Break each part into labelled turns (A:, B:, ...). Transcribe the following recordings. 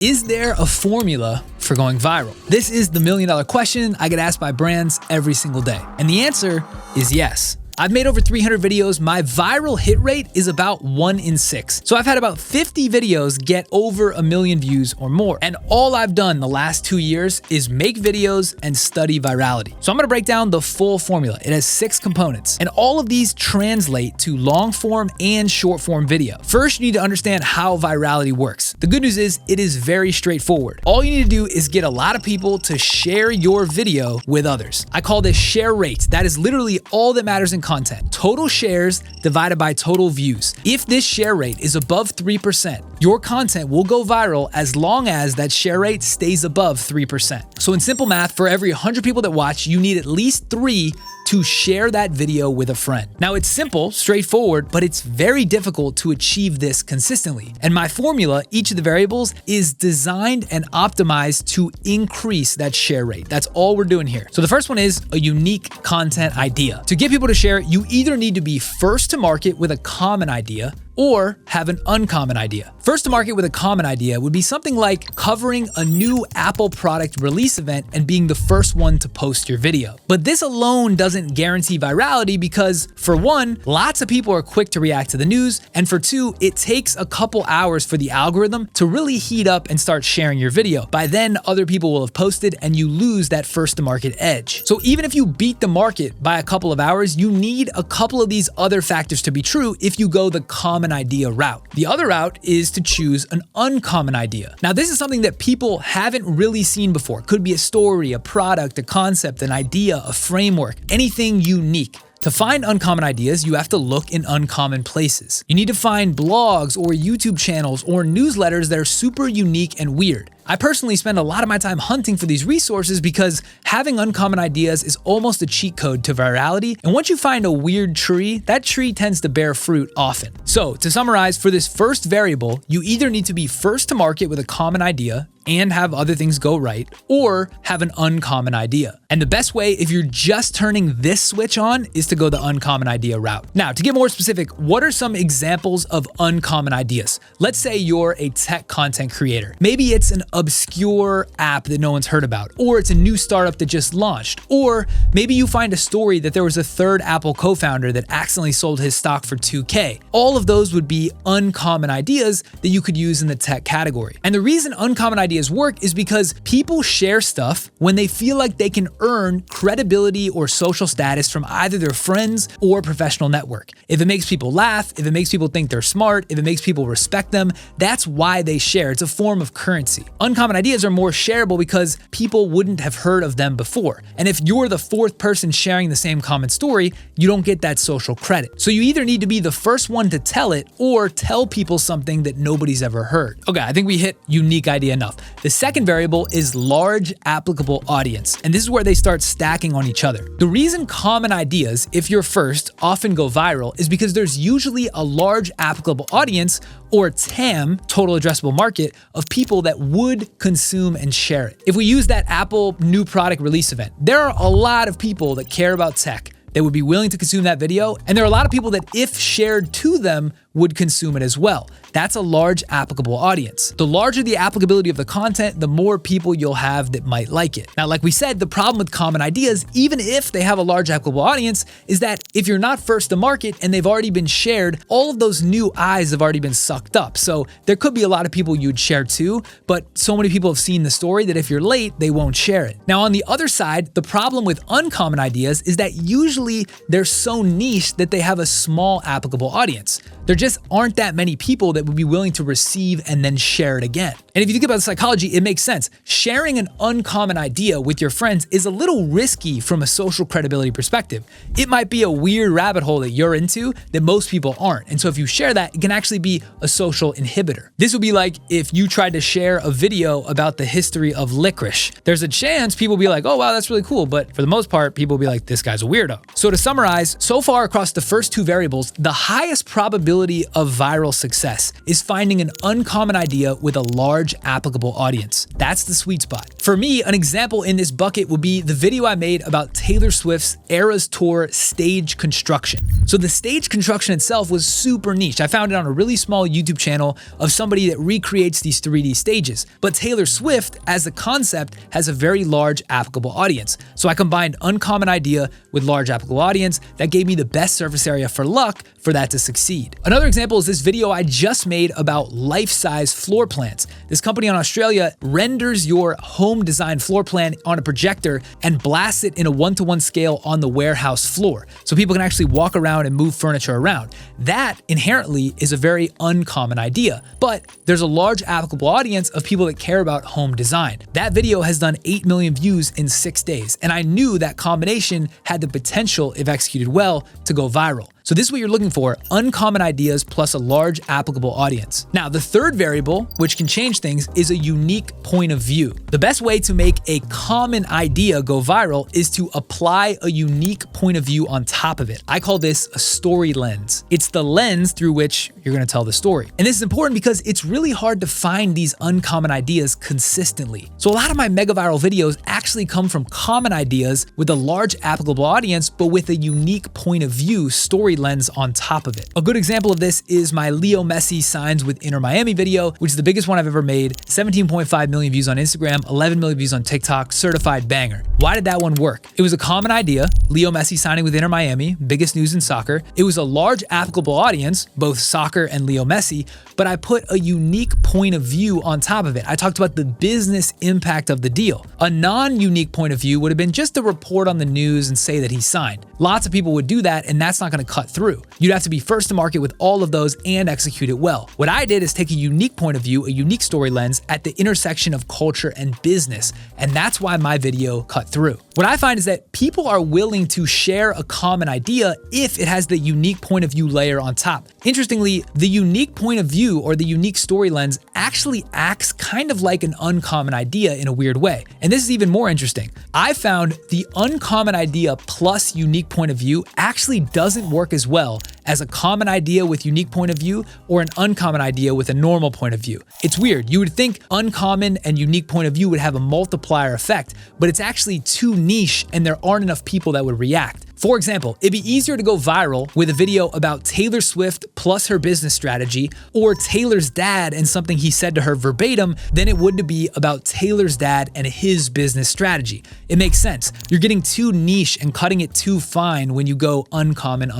A: Is there a formula for going viral? This is the million-dollar question I get asked by brands every single day. And the answer is yes. I've made over 300 videos. My viral hit rate is about 1 in 6. So I've had about 50 videos get over 1 million views or more. And all I've done the last 2 years is make videos and study virality. So I'm gonna break down the full formula. It has 6 components. And all of these translate to long form and short form video. First, you need to understand how virality works. The good news is it is very straightforward. All you need to do is get a lot of people to share your video with others. I call this share rate. That is literally all that matters in content. Total shares divided by total views. If this share rate is above 3%, your content will go viral as long as that share rate stays above 3%. So in simple math, for every 100 people that watch, you need at least 3 to share that video with a friend. Now it's simple, straightforward, but it's very difficult to achieve this consistently. And my formula, each of the variables, is designed and optimized to increase that share rate. That's all we're doing here. So the first one is a unique content idea. To get people to share, you either need to be first to market with a common idea or have an uncommon idea. First to market with a common idea would be something like covering a new Apple product release event and being the first one to post your video. But this alone doesn't guarantee virality because, for one, lots of people are quick to react to the news, and for two, it takes a couple hours for the algorithm to really heat up and start sharing your video. By then, other people will have posted and you lose that first to market edge. So even if you beat the market by a couple of hours, you need a couple of these other factors to be true if you go the common idea route. The other route is to choose an uncommon idea. Now, this is something that people haven't really seen before. Could be a story, a product, a concept, an idea, a framework, anything unique. To find uncommon ideas, you have to look in uncommon places. You need to find blogs or YouTube channels or newsletters that are super unique and weird. I personally spend a lot of my time hunting for these resources because having uncommon ideas is almost a cheat code to virality. And once you find a weird tree, that tree tends to bear fruit often. So to summarize, for this first variable, you either need to be first to market with a common idea and have other things go right, or have an uncommon idea. And the best way, if you're just turning this switch on, is to go the uncommon idea route. Now, to get more specific, what are some examples of uncommon ideas? Let's say you're a tech content creator. Maybe it's an obscure app that no one's heard about, or it's a new startup that just launched, or maybe you find a story that there was a third Apple co-founder that accidentally sold his stock for $2K. All of those would be uncommon ideas that you could use in the tech category. And the reason uncommon ideas work is because people share stuff when they feel like they can earn credibility or social status from either their friends or professional network. If it makes people laugh, if it makes people think they're smart, if it makes people respect them, that's why they share. It's a form of currency. Uncommon ideas are more shareable because people wouldn't have heard of them before. And if you're the fourth person sharing the same common story, you don't get that social credit. So you either need to be the first one to tell it or tell people something that nobody's ever heard. Okay, I think we hit unique idea enough. The second variable is large applicable audience, and this is where they start stacking on each other. The reason common ideas, if you're first, often go viral is because there's usually a large applicable audience, or TAM, total addressable market, of people that would consume and share it. If we use that Apple new product release event, there are a lot of people that care about tech that would be willing to consume that video, and there are a lot of people that, if shared to them, would consume it as well. That's a large applicable audience. The larger the applicability of the content, the more people you'll have that might like it. Now, like we said, the problem with common ideas, even if they have a large applicable audience, is that if you're not first to market and they've already been shared, all of those new eyes have already been sucked up. So there could be a lot of people you'd share to, but so many people have seen the story that if you're late, they won't share it. Now, on the other side, the problem with uncommon ideas is that usually they're so niche that they have a small applicable audience. There just aren't that many people that would be willing to receive and then share it again. And if you think about the psychology, it makes sense. Sharing an uncommon idea with your friends is a little risky from a social credibility perspective. It might be a weird rabbit hole that you're into that most people aren't. And so if you share that, it can actually be a social inhibitor. This would be like if you tried to share a video about the history of licorice. There's a chance people will be like, oh, wow, that's really cool. But for the most part, people will be like, this guy's a weirdo. So to summarize, so far across the first 2 variables, the highest probability of viral success is finding an uncommon idea with a large applicable audience. That's the sweet spot. For me, an example in this bucket would be the video I made about Taylor Swift's Eras Tour stage construction. So the stage construction itself was super niche. I found it on a really small YouTube channel of somebody that recreates these 3D stages. But Taylor Swift, as a concept, has a very large applicable audience. So I combined uncommon idea with large applicable audience that gave me the best surface area for luck for that to succeed. Another example is this video I just made about life-size floor plans. This company in Australia renders your home design floor plan on a projector and blasts it in a 1-to-1 scale on the warehouse floor, so people can actually walk around and move furniture around. That inherently is a very uncommon idea, but there's a large applicable audience of people that care about home design. That video has done 8 million views in 6 days, and I knew that combination had the potential, if executed well, to go viral. So this is what you're looking for, uncommon ideas plus a large applicable audience. Now, the third variable, which can change things, is a unique point of view. The best way to make a common idea go viral is to apply a unique point of view on top of it. I call this a story lens. It's the lens through which you're gonna tell the story. And this is important because it's really hard to find these uncommon ideas consistently. So a lot of my mega viral videos actually come from common ideas with a large applicable audience, but with a unique point of view story lens on top of it. A good example of this is my Leo Messi signs with Inter Miami video, which is the biggest one I've ever made, 17.5 million views on Instagram, 11 million views on TikTok, certified banger. Why did that one work? It was a common idea, Leo Messi signing with Inter Miami, biggest news in soccer. It was a large applicable audience, both soccer and Leo Messi, but I put a unique point of view on top of it. I talked about the business impact of the deal. A non-unique point of view would have been just to report on the news and say that he signed. Lots of people would do that, and that's not gonna cut through. You'd have to be first to market with all of those and execute it well. What I did is take a unique point of view, a unique story lens at the intersection of culture and business, and that's why my video cut through. What I find is that people are willing to share a common idea if it has the unique point of view layer on top. Interestingly, the unique point of view or the unique story lens actually acts kind of like an uncommon idea in a weird way. And this is even more interesting. I found the uncommon idea plus unique point of view actually doesn't work as well as a common idea with unique point of view or an uncommon idea with a normal point of view. It's weird. You would think uncommon and unique point of view would have a multiplier effect, but it's actually too niche and there aren't enough people that would react. For example, it'd be easier to go viral with a video about Taylor Swift plus her business strategy or Taylor's dad and something he said to her verbatim than it would to be about Taylor's dad and his business strategy. It makes sense. You're getting too niche and cutting it too fine when you go uncommon.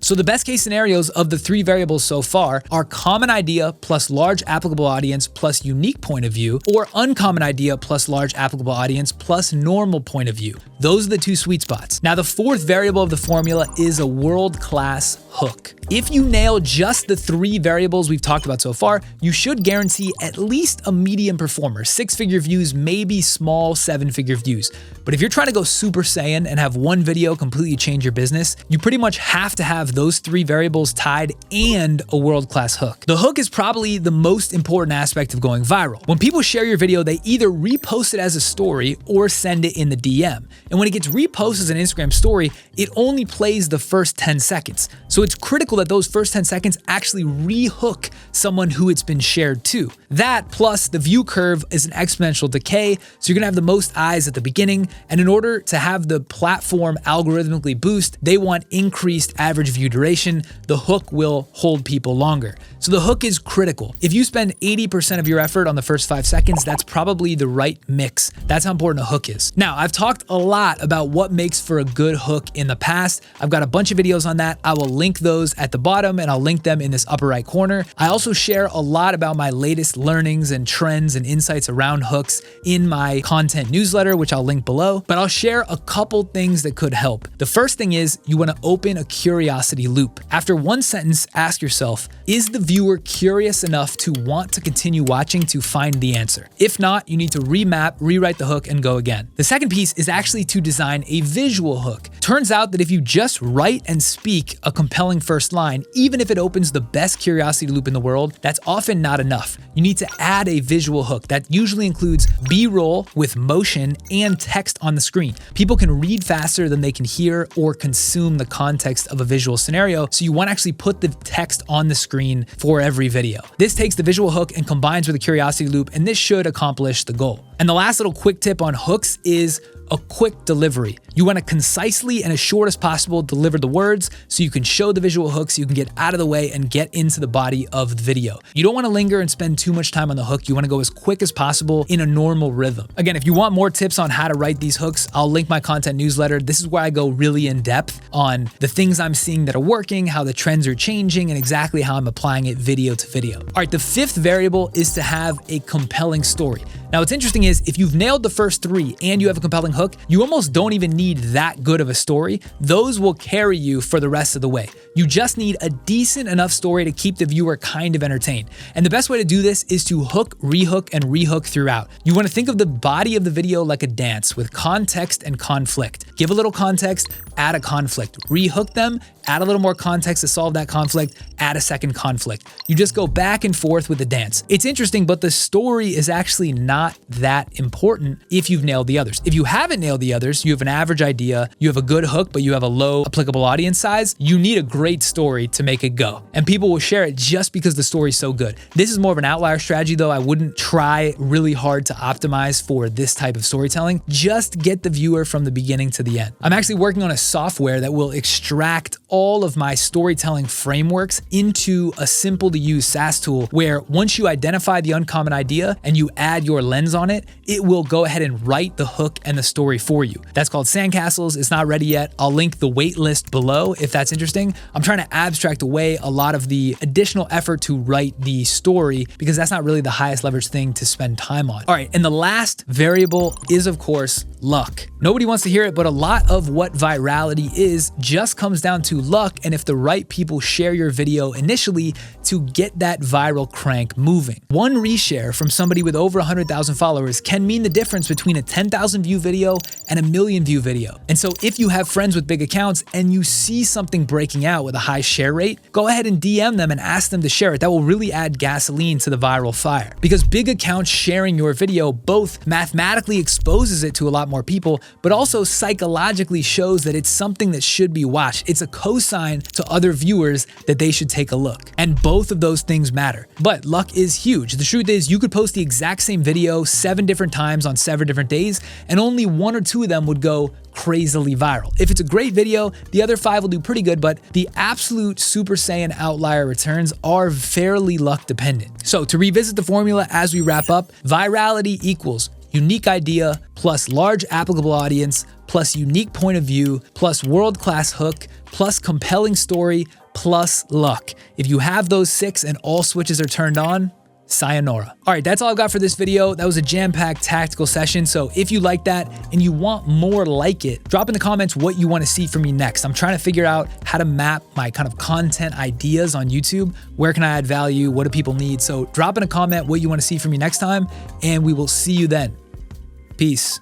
A: So the best case scenarios of the 3 variables so far are common idea plus large applicable audience plus unique point of view, or uncommon idea plus large applicable audience plus normal point of view. Those are the 2 sweet spots. Now, the fourth variable of the formula is a world-class hook. If you nail just the 3 variables we've talked about so far, you should guarantee at least a medium performer, 6-figure views, maybe small 7-figure views. But if you're trying to go Super Saiyan and have one video completely change your business, you pretty much have to have those 3 variables tied and a world-class hook. The hook is probably the most important aspect of going viral. When people share your video, they either repost it as a story or send it in the DM. And when it gets reposted as an Instagram story, it only plays the first 10 seconds. So it's critical that those first 10 seconds actually re-hook someone who it's been shared to. That plus the view curve is an exponential decay, so you're gonna have the most eyes at the beginning, and in order to have the platform algorithmically boost, they want increased average view duration. The hook will hold people longer. So the hook is critical. If you spend 80% of your effort on the first 5 seconds, that's probably the right mix. That's how important a hook is. Now, I've talked a lot about what makes for a good hook in the past. I've got a bunch of videos on that. I will link those at the bottom and I'll link them in this upper right corner. I also share a lot about my latest learnings and trends and insights around hooks in my content newsletter, which I'll link below, but I'll share a couple things that could help. The first thing is you want to open a curiosity loop. After one sentence, ask yourself, is the viewer curious enough to want to continue watching to find the answer? If not, you need to remap, rewrite the hook and go again. The second piece is actually to design a visual hook. Turns out that if you just write and speak a compelling first line, even if it opens the best curiosity loop in the world, that's often not enough. you need to add a visual hook that usually includes B-roll with motion and text on the screen. People can read faster than they can hear or consume the context of a visual scenario, so you want to actually put the text on the screen for every video. This takes the visual hook and combines with a curiosity loop, and this should accomplish the goal. And the last little quick tip on hooks is a quick delivery. You want to concisely and as short as possible deliver the words so you can show the visual hooks, you can get out of the way and get into the body of the video. You don't want to linger and spend too much time on the hook. You want to go as quick as possible in a normal rhythm. Again, if you want more tips on how to write these hooks, I'll link my content newsletter. This is where I go really in depth on the things I'm seeing that are working, how the trends are changing, and exactly how I'm applying it video to video. All right, the fifth variable is to have a compelling story. Now, what's interesting is if you've nailed the first three and you have a compelling hook, you almost don't even need that good of a story. Those will carry you for the rest of the way. You just need a decent enough story to keep the viewer kind of entertained. And the best way to do this is to hook, and rehook throughout. You want to think of the body of the video like a dance with context and conflict. Give a little context, add a conflict. Rehook them, add a little more context to solve that conflict, add a second conflict. You just go back and forth with the dance. It's interesting, but the story is actually not that important if you've nailed the others. If you haven't nailed the others, you have an average idea, you have a good hook, but you have a low applicable audience size, you need a great story to make it go. And people will share it just because the story is so good. This is more of an outlier strategy though. I wouldn't try really hard to optimize for this type of storytelling. Just get the viewer from the beginning to the end. I'm actually working on a software that will extract all of my storytelling frameworks into a simple to use SaaS tool where once you identify the uncommon idea and you add your lens on it, it will go ahead and write the hook and the story for you. That's called Sandcastles. It's not ready yet. I'll link the wait list below if that's interesting. I'm trying to abstract away a lot of the additional effort to write the story because that's not really the highest leverage thing to spend time on. All right, and the last variable is of course luck. Nobody wants to hear it, but a lot of what virality is just comes down to luck and if the right people share your video initially to get that viral crank moving. One reshare from somebody with over 100,000 followers can mean the difference between a 10,000 view video and a 1,000,000 view video. And so if you have friends with big accounts and you see something breaking out with a high share rate, go ahead and DM them and ask them to share it. That will really add gasoline to the viral fire because big accounts sharing your video both mathematically exposes it to a lot more people, but also psychologically shows that it's something that should be watched. It's a cosign to other viewers that they should take a look. And both of those things matter. But luck is huge. The truth is you could post the exact same video 7 different times on 7 different days and only 1 or 2 of them would go crazily viral. If it's a great video, the other 5 will do pretty good, but the absolute Super Saiyan outlier returns are fairly luck dependent. So to revisit the formula as we wrap up, virality equals unique idea plus large applicable audience plus unique point of view plus world-class hook plus compelling story plus luck. If you have those 6 and all switches are turned on, sayonara. All right, that's all I've got for this video. That was a jam-packed tactical session. So if you like that and you want more like it, drop in the comments what you want to see from me next. I'm trying to figure out how to map my kind of content ideas on YouTube. Where can I add value? What do people need? So drop in a comment what you want to see from me next time, and we will see you then. Peace.